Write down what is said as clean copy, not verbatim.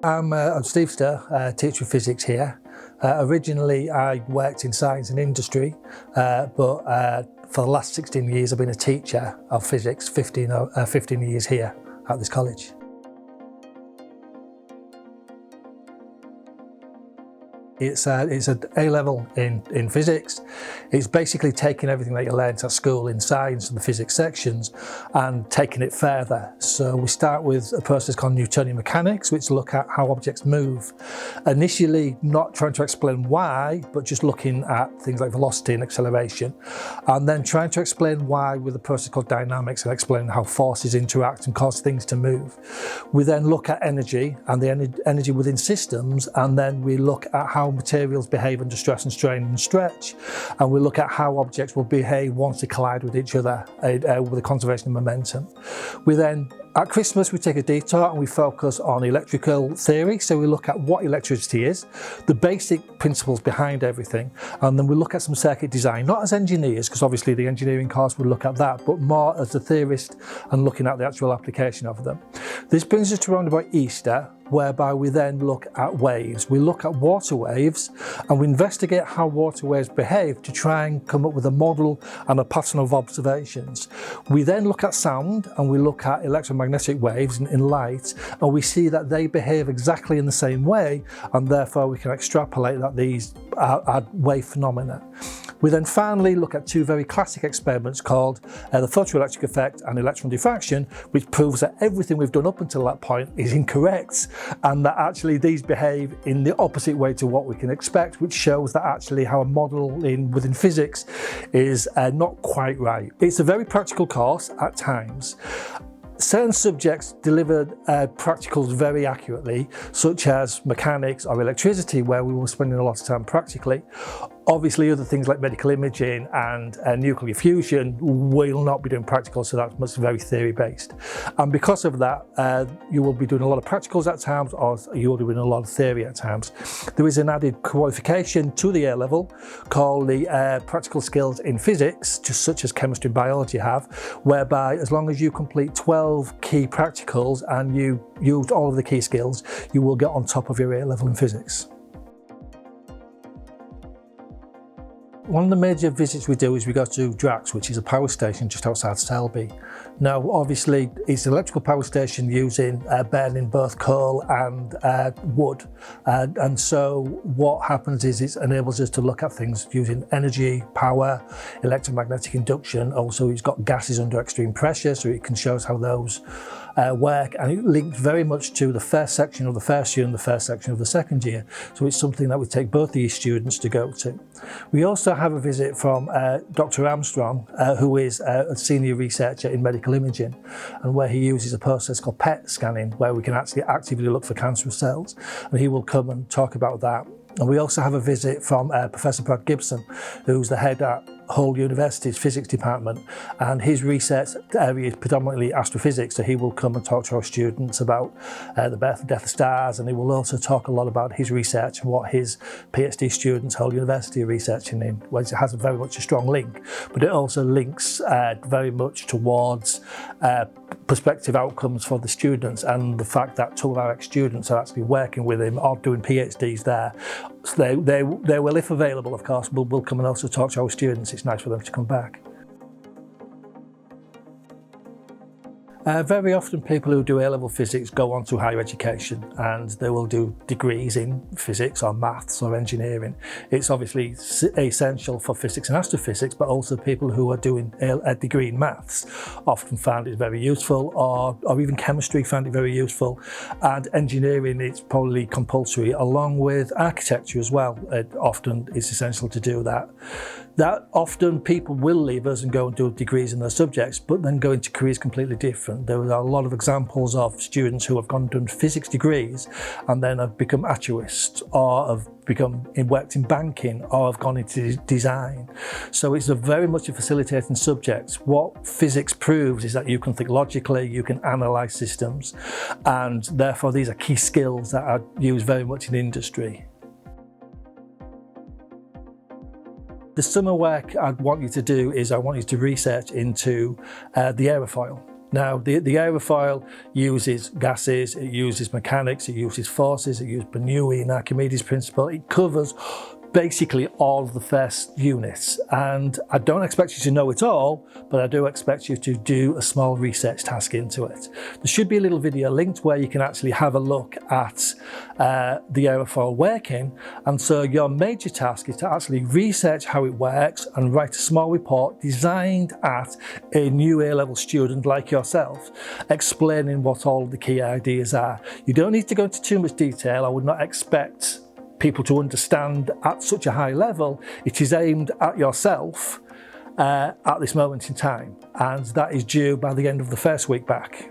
I'm Steve Stir, teacher of physics here. Originally I worked in science and industry, but for the last 16 years I've been a teacher of physics, 15 years here at this college. It's an A-level in physics. It's basically taking everything that you learnt at school in science and the physics sections and taking it further. So we start with a process called Newtonian mechanics, which look at how objects move. Initially not trying to explain why, but just looking at things like velocity and acceleration. And then trying to explain why with a process called dynamics and explaining how forces interact and cause things to move. We then look at energy and the energy within systems, and then we look at how materials behave under stress and strain and stretch, and we look at how objects will behave once they collide with each other with the conservation of momentum. We then, at Christmas, we take a detour and we focus on electrical theory. So we look at what electricity is, the basic principles behind everything, and then we look at some circuit design, not as engineers, because obviously the engineering course would look at that, but more as a theorist and looking at the actual application of them. This brings us to around about Easter, whereby we then look at waves. We look at water waves and we investigate how water waves behave to try and come up with a model and a pattern of observations. We then look at sound and we look at electromagnetic waves in light, and we see that they behave exactly in the same way, and therefore we can extrapolate that these are wave phenomena. We then finally look at two very classic experiments called the photoelectric effect and electron diffraction, which proves that everything we've done up until that point is incorrect, and that actually these behave in the opposite way to what we can expect, which shows that actually how a model within physics is not quite right. It's a very practical course at times. Certain subjects deliver practicals very accurately, such as mechanics or electricity, where we were spending a lot of time practically. Obviously other things like medical imaging and nuclear fusion will not be doing practicals, so that's much very theory based. And because of that, you will be doing a lot of practicals at times, or you will be doing a lot of theory at times. There is an added qualification to the A-level called the practical skills in physics, just such as chemistry and biology have, whereby as long as you complete 12 key practicals and you use all of the key skills, you will get on top of your A-level in physics. One of the major visits we do is we go to Drax, which is a power station just outside Selby. Now, obviously, it's an electrical power station using burning both coal and wood. And so what happens is it enables us to look at things using energy, power, electromagnetic induction. Also, it's got gases under extreme pressure, so it can show us how those work, and it linked very much to the first section of the first year and the first section of the second year. So it's something that we take both these students to go to. We also have a visit from Dr. Armstrong, who is a senior researcher in medical imaging, and where he uses a process called PET scanning, where we can actually actively look for cancerous cells, and he will come and talk about that. And we also have a visit from Professor Brad Gibson, who's the head at Hull University's physics department, and his research area is predominantly astrophysics, so he will come and talk to our students about the birth and death of stars, and he will also talk a lot about his research and what his PhD students at Hull University are researching in, which has very much a strong link, but it also links very much towards prospective outcomes for the students, and the fact that two of our ex-students are actually working with him or doing PhDs there. So they will, if available, of course, will come and also talk to our students. It's nice for them to come back. Very often people who do A-level physics go on to higher education, and they will do degrees in physics or maths or engineering. It's obviously essential for physics and astrophysics, but also people who are doing a degree in maths often find it very useful, or even chemistry find it very useful, and engineering it's probably compulsory, along with architecture as well. It often is essential to do that. That often people will leave us and go and do degrees in those subjects, but then go into careers completely different. There are a lot of examples of students who have gone and done physics degrees and then have become actuarists, or have worked in banking, or have gone into design. So it's very much a facilitating subject. What physics proves is that you can think logically, you can analyse systems, and therefore these are key skills that are used very much in industry. The summer work I'd want you to do is I want you to research into the aerofoil. Now, the aerofoil uses gases, it uses mechanics, it uses forces, it uses Bernoulli and Archimedes principle. It covers basically all of the first units, and I don't expect you to know it all, but I do expect you to do a small research task into it. There should be a little video linked where you can actually have a look at the aerofoil working, and so your major task is to actually research how it works and write a small report designed at a new A-level student like yourself, explaining what all the key ideas are. You don't need to go into too much detail. I would not expect people to understand at such a high level. It is aimed at yourself at this moment in time, and that is due by the end of the first week back.